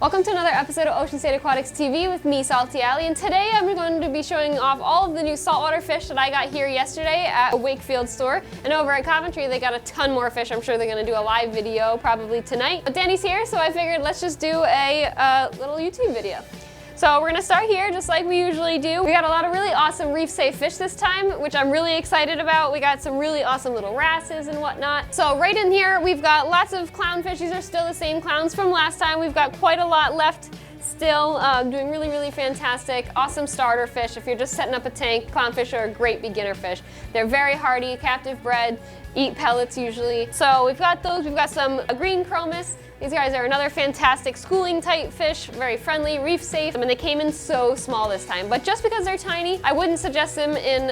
Welcome to another episode of Ocean State Aquatics TV with me, Salty Alley, and today I'm going to be showing off all of the new saltwater fish that I got here yesterday at a Wakefield store. And over at Coventry, they got a ton more fish. I'm sure they're going to do a live video probably tonight. But Danny's here, so I figured let's just do a little YouTube video. So we're gonna start here just like we usually do. We got a lot of really awesome reef-safe fish this time, which I'm really excited about. We got some really awesome little Rasses and whatnot. So right in here, we've got lots of clownfish. These are still the same clowns from last time. We've got quite a lot left still, doing really fantastic. Awesome starter fish. If you're just setting up a tank, clownfish are a great beginner fish. They're very hardy, captive bred, eat pellets usually. So we've got those. We've got some green Chromis. These guys are another fantastic schooling type fish, very friendly, reef safe. I mean, they came in so small this time, but just because they're tiny, I wouldn't suggest them in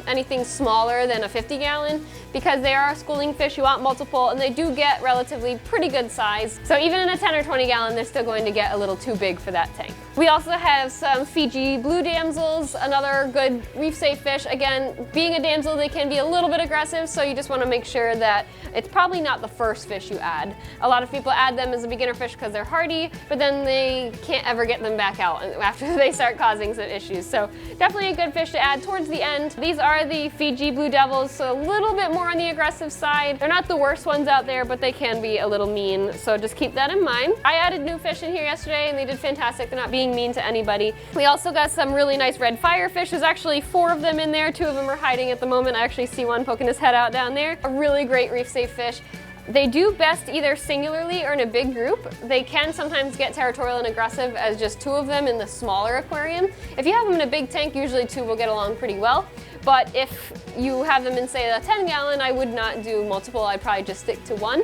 anything smaller than a 50-gallon because they are a schooling fish. You want multiple, and they do get relatively pretty good size. So even in a 10 or 20-gallon, they're still going to get a little too big for that tank. We also have some Fiji blue damsels, another good reef safe fish. Again, being a damsel, they can be a little bit aggressive, so you just want to make sure that it's probably not the first fish you add. A lot of people add them as a beginner fish because they're hardy, but then they can't ever get them back out after they start causing some issues. So definitely a good fish to add towards the end. These are the Fiji blue devils, so a little bit more on the aggressive side. They're not the worst ones out there, but they can be a little mean, so just keep that in mind. I added new fish in here yesterday and they did fantastic. They're not being mean to anybody. We also got some really nice red firefish. There's actually 4 of them in there. 2 of them are hiding at the moment. I actually see one poking his head out down there. A really great reef safe fish. They do best either singularly or in a big group. They can sometimes get territorial and aggressive as just 2 of them in the smaller aquarium. If you have them in a big tank, usually 2 will get along pretty well. But if you have them in, say, a 10-gallon, I would not do multiple. I'd probably just stick to 1.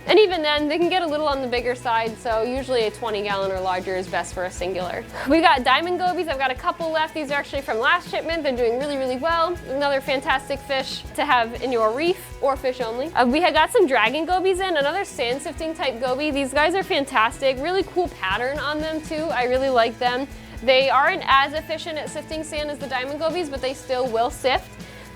And even then, they can get a little on the bigger side, so usually a 20-gallon or larger is best for a singular. We got diamond gobies. I've got a couple left. These are actually from last shipment. They're doing really well. Another fantastic fish to have in your reef or fish only. We had got some dragon gobies in, another sand sifting type goby. These guys are fantastic. Really cool pattern on them too. I really like them. They aren't as efficient at sifting sand as the diamond gobies, but they still will sift.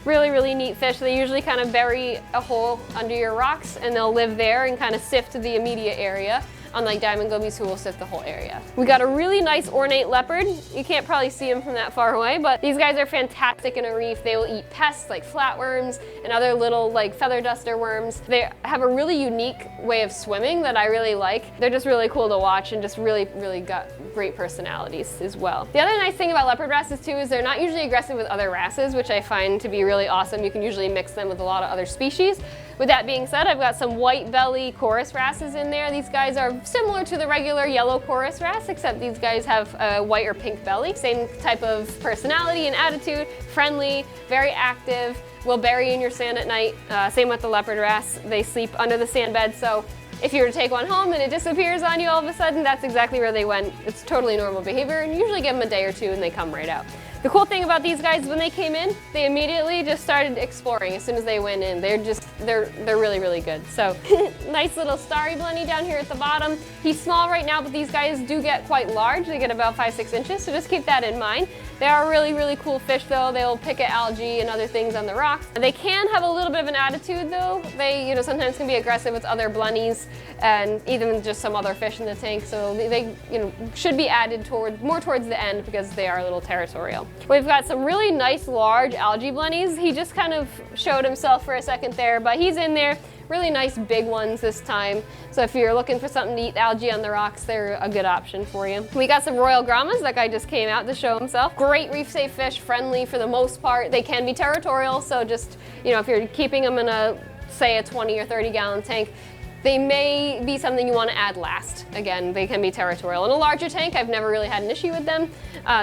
Really neat fish. They usually kind of bury a hole under your rocks and they'll live there and kind of sift the immediate area, unlike diamond gobies who will sift the whole area. We got a really nice ornate leopard. You can't probably see them from that far away, but these guys are fantastic in a reef. They will eat pests like flatworms and other little like feather duster worms. They have a really unique way of swimming that I really like. They're just really cool to watch and just really got great personalities as well. The other nice thing about leopard wrasses too is they're not usually aggressive with other wrasses, which I find to be really awesome. You can usually mix them with a lot of other species. With that being said, I've got some white belly chorus wrasses in there. These guys are similar to the regular yellow chorus wrasse, except these guys have a white or pink belly. Same type of personality and attitude, friendly, very active, will bury in your sand at night. Same with the leopard wrasse. They sleep under the sand bed, so if you were to take one home and it disappears on you all of a sudden, that's exactly where they went. It's totally normal behavior, and you usually give them a day or 2 and they come right out. The cool thing about these guys, when they came in, they immediately just started exploring as soon as they went in. They're really good. So nice little starry blenny down here at the bottom. He's small right now, but these guys do get quite large. They get about 5-6 inches, so just keep that in mind. They are really cool fish though. They'll pick at algae and other things on the rocks. They can have a little bit of an attitude though. They, sometimes can be aggressive with other blennies and even just some other fish in the tank. So they should be added more towards the end because they are a little territorial. We've got some really nice large algae blennies. He just kind of showed himself for a second there, but he's in there. Really nice big ones this time. So if you're looking for something to eat algae on the rocks, they're a good option for you. We got some royal grommas. That guy just came out to show himself. Great reef safe fish, friendly for the most part. They can be territorial, so just, if you're keeping them in say a 20 or 30-gallon tank, they may be something you want to add last. Again, they can be territorial. In a larger tank, I've never really had an issue with them.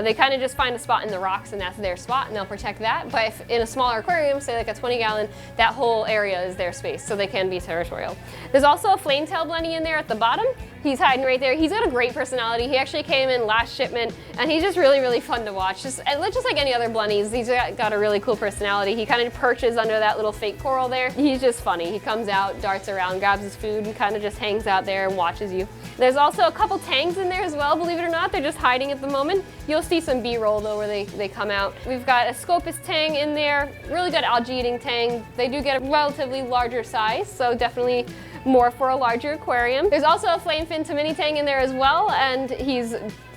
They kind of just find a spot in the rocks and that's their spot and they'll protect that. But if in a smaller aquarium, say like a 20-gallon, that whole area is their space, so they can be territorial. There's also a flame-tailed blenny in there at the bottom. He's hiding right there. He's got a great personality. He actually came in last shipment and he's just really fun to watch. Just like any other blennies, he's got a really cool personality. He kind of perches under that little fake coral there. He's just funny. He comes out, darts around, grabs his food and kind of just hangs out there and watches you. There's also a couple tangs in there as well, believe it or not. They're just hiding at the moment. You'll see some B-roll though where they come out. We've got a Scopus tang in there, really good algae eating tang. They do get a relatively larger size, so definitely more for a larger aquarium. There's also a Flamefin to Mini Tang in there as well, and he's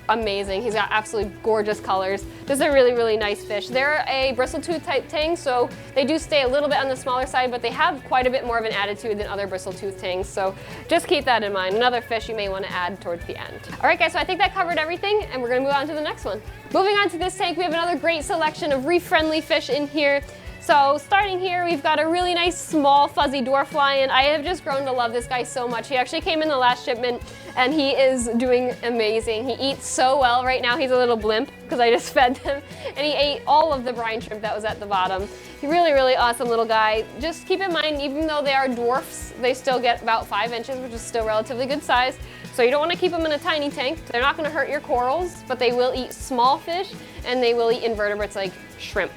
amazing. He's got absolutely gorgeous colors. This is a really, really nice fish. They're a bristletooth type tang, so they do stay a little bit on the smaller side, but they have quite a bit more of an attitude than other bristletooth tangs, so just keep that in mind. Another fish you may want to add towards the end. All right, guys, so I think that covered everything, and we're going to move on to the next one. Moving on to this tank, we have another great selection of reef-friendly fish in here. So starting here, we've got a really nice small fuzzy dwarf lion. I have just grown to love this guy so much. He actually came in the last shipment and he is doing amazing. He eats so well. Right now he's a little blimp because I just fed him, and he ate all of the brine shrimp that was at the bottom. He's really, really awesome little guy. Just keep in mind, even though they are dwarfs, they still get about 5 inches, which is still relatively good size. So you don't want to keep them in a tiny tank. They're not going to hurt your corals, but they will eat small fish and they will eat invertebrates like shrimp.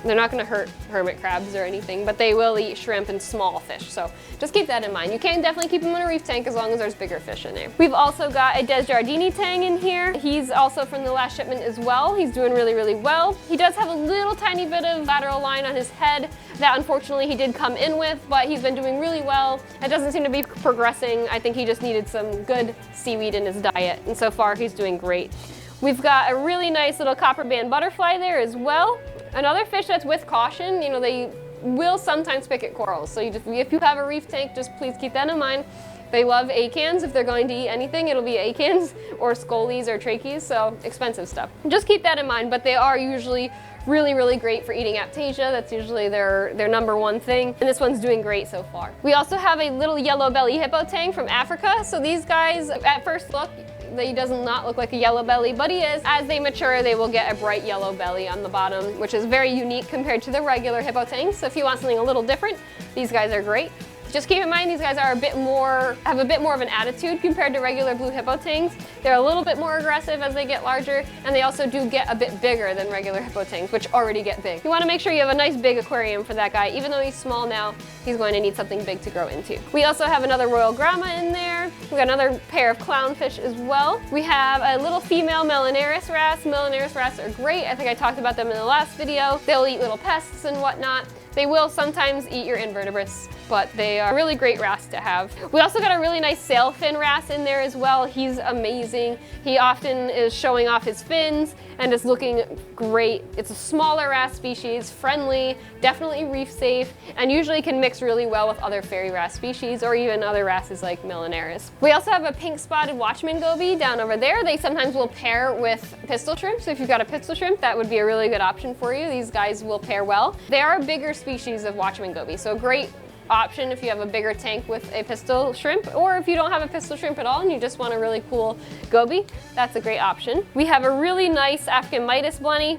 They're not going to hurt hermit crabs or anything, but they will eat shrimp and small fish. So just keep that in mind. You can definitely keep them in a reef tank as long as there's bigger fish in there. We've also got a Jardini Tang in here. He's also from the last shipment as well. He's doing really, really well. He does have a little tiny bit of lateral line on his head that unfortunately he did come in with, but he's been doing really well. It doesn't seem to be progressing. I think he just needed some good seaweed in his diet, and so far he's doing great. We've got a really nice little copper band butterfly there as well. Another fish that's with caution. You know, they will sometimes pick at corals. So if you have a reef tank, just please keep that in mind. They love acans. If they're going to eat anything, it'll be acans or scolies or trachees, so expensive stuff. Just keep that in mind, but they are usually really, really great for eating aptasia. That's usually their number one thing, and this one's doing great so far. We also have a little yellow belly hippo tang from Africa. So these guys, at first look, he does not look like a yellow belly, but he is. As they mature, they will get a bright yellow belly on the bottom, which is very unique compared to the regular hippo tangs. So if you want something a little different, these guys are great. Just keep in mind these guys are have a bit more of an attitude compared to regular blue hippo tangs. They're a little bit more aggressive as they get larger, and they also do get a bit bigger than regular hippo tangs, which already get big. You want to make sure you have a nice big aquarium for that guy. Even though he's small now, he's going to need something big to grow into. We also have another royal grama in there. We got another pair of clownfish as well. We have a little female Melanaris wrasse. Melanaris wrasse are great. I think I talked about them in the last video. They'll eat little pests and whatnot. They will sometimes eat your invertebrates, but they are a really great wrasse to have. We also got a really nice Sailfin Rass in there as well. He's amazing. He often is showing off his fins and is looking great. It's a smaller wrasse species, friendly, definitely reef safe, and usually can mix really well with other fairy wrasse species or even other wrasses like Melanaris. We also have a pink spotted watchman goby down over there. They sometimes will pair with pistol shrimp, so if you've got a pistol shrimp, that would be a really good option for you. These guys will pair well. They are a bigger species of watchman goby, so great option if you have a bigger tank with a pistol shrimp, or if you don't have a pistol shrimp at all and you just want a really cool goby, that's a great option. We have a really nice African Midas bunny.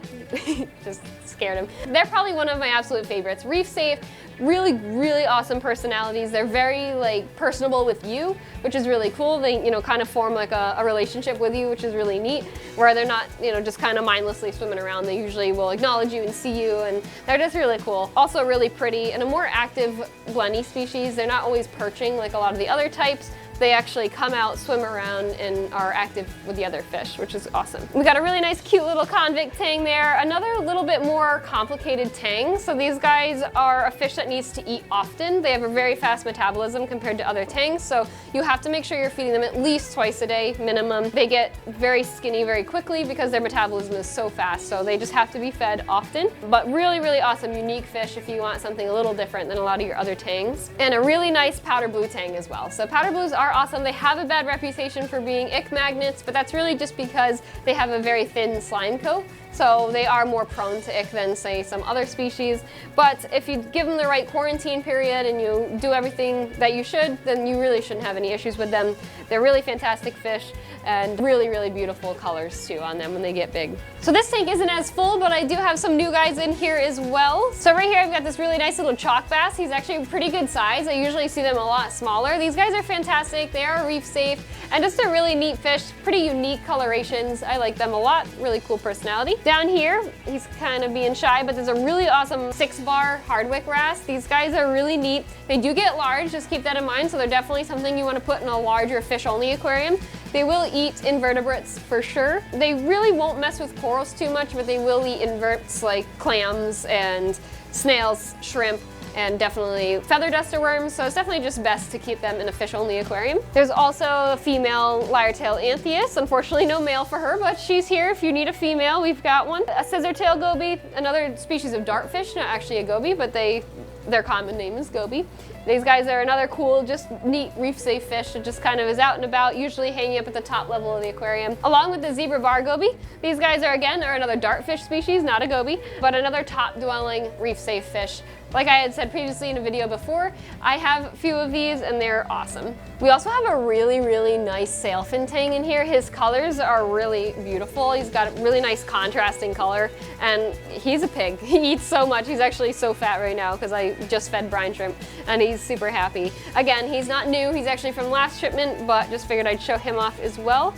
Just scared him. They're probably one of my absolute favorites. Reef safe, really, really awesome personalities. They're very personable with you, which is really cool. They, kind of form like a relationship with you, which is really neat, where they're not, just kind of mindlessly swimming around. They usually will acknowledge you and see you, and they're just really cool. Also really pretty and a more active bunny species. They're not always perching like a lot of the other types. They actually come out, swim around, and are active with the other fish, which is awesome. We got a really nice, cute little convict tang there. Another little bit more complicated tang. So these guys are a fish that needs to eat often. They have a very fast metabolism compared to other tangs, so you have to make sure you're feeding them at least twice a day, minimum. They get very skinny very quickly because their metabolism is so fast, so they just have to be fed often. But really, really awesome, unique fish if you want something a little different than a lot of your other tangs. And a really nice powder blue tang as well. So powder blues are awesome. They have a bad reputation for being ick magnets, but that's really just because they have a very thin slime coat. So they are more prone to ick than, say, some other species. But if you give them the right quarantine period and you do everything that you should, then you really shouldn't have any issues with them. They're really fantastic fish and really, really beautiful colors too on them when they get big. So this tank isn't as full, but I do have some new guys in here as well. So right here I've got this really nice little chalk bass. He's actually a pretty good size. I usually see them a lot smaller. These guys are fantastic. They are reef safe and just a really neat fish. Pretty unique colorations. I like them a lot. Really cool personality. Down here, he's kind of being shy, but there's a really awesome 6-bar hardwick wrasse. These guys are really neat. They do get large, just keep that in mind, so they're definitely something you want to put in a larger fish-only aquarium. They will eat invertebrates for sure. They really won't mess with corals too much, but they will eat inverts like clams and snails, shrimp, and definitely feather duster worms, so it's definitely just best to keep them in a fish-only aquarium. There's also a female lyre-tailed anthias. Unfortunately, no male for her, but she's here if you need a female. We've got one. A scissor-tailed goby, another species of dartfish, not actually a goby, but their common name is goby. These guys are another cool, just neat reef-safe fish that just kind of is out and about, usually hanging up at the top level of the aquarium. Along with the zebra bar goby, these guys are another dartfish species, not a goby, but another top-dwelling reef-safe fish. Like I had said previously in a video before, I have a few of these and they're awesome. We also have a really, really nice Sailfin Tang in here. His colors are really beautiful. He's got a really nice contrasting color, and he's a pig. He eats so much. He's actually so fat right now because I just fed brine shrimp, and he's super happy. Again, he's not new. He's actually from last shipment, but just figured I'd show him off as well.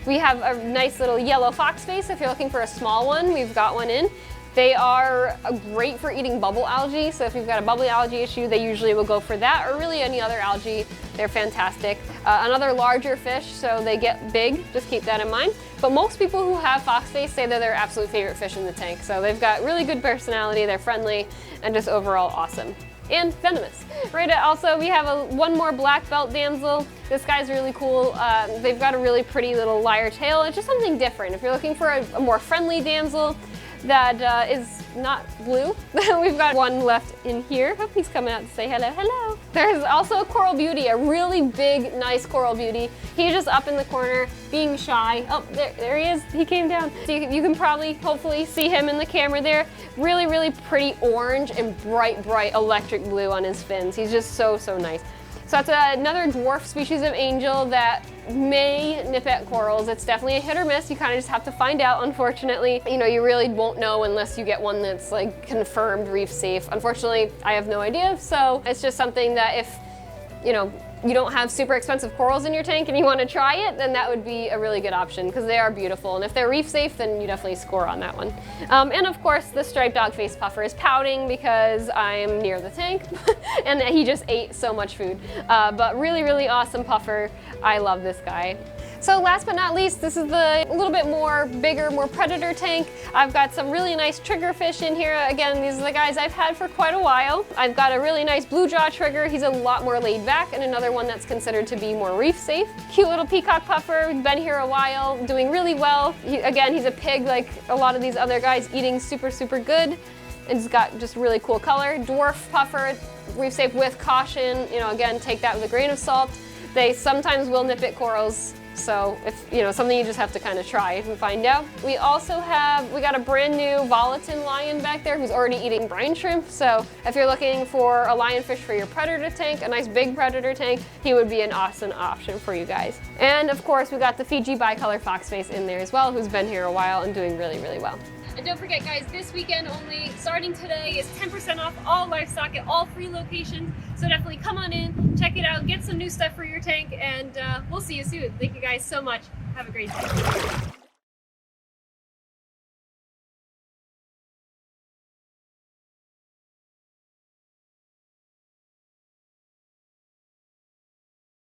We have a nice little yellow fox face. If you're looking for a small one, we've got one in. They are great for eating bubble algae, so if you've got a bubble algae issue, they usually will go for that, or really any other algae. They're fantastic. Another larger fish, so they get big, just keep that in mind. But most people who have foxface say they're their absolute favorite fish in the tank, so they've got really good personality, they're friendly, and just overall awesome. And venomous. Right, also we have one more black belt damsel. This guy's really cool. They've got a really pretty little lyre tail. It's just something different. If you're looking for a more friendly damsel that is not blue, we've got one left in here. Hope he's coming out to say hello. Hello. There's also a coral beauty, a really big, nice coral beauty. He's just up in the corner, being shy. Oh, there he is. He came down. So you can probably, hopefully, see him in the camera there. Really, really pretty orange and bright, bright electric blue on his fins. He's just so, so nice. So that's another dwarf species of angel that may nip at corals. It's definitely a hit or miss. You kind of just have to find out, unfortunately. You know, you really won't know unless you get one that's like confirmed reef safe. Unfortunately, I have no idea. So it's just something that if, you know, you don't have super expensive corals in your tank and you want to try it, then that would be a really good option because they are beautiful. And if they're reef safe, then you definitely score on that one. And of course, the striped dogface puffer is pouting because I'm near the tank and he just ate so much food. But really, really awesome puffer. I love this guy. So last but not least, this is the little bit more bigger, more predator tank. I've got some really nice triggerfish in here. Again, these are the guys I've had for quite a while. I've got a really nice blue jaw trigger. He's a lot more laid back, and another one that's considered to be more reef safe. Cute little peacock puffer, been here a while, doing really well. Again, he's a pig like a lot of these other guys, eating super, super good. And he's got just really cool color. Dwarf puffer, reef safe with caution. You know, again, take that with a grain of salt. They sometimes will nip at corals. So if, you know, something you just have to kind of try and find out. We also we got a brand new Volatin lion back there who's already eating brine shrimp. So if you're looking for a lionfish for your predator tank, a nice big predator tank, he would be an awesome option for you guys. And of course, we got the Fiji bicolor foxface in there as well, who's been here a while and doing really, really well. And don't forget, guys, this weekend only, starting today, is 10% off all livestock at all 3 locations. So definitely come on in, check it out, get some new stuff for your tank, and we'll see you soon. Thank you guys so much. Have a great day.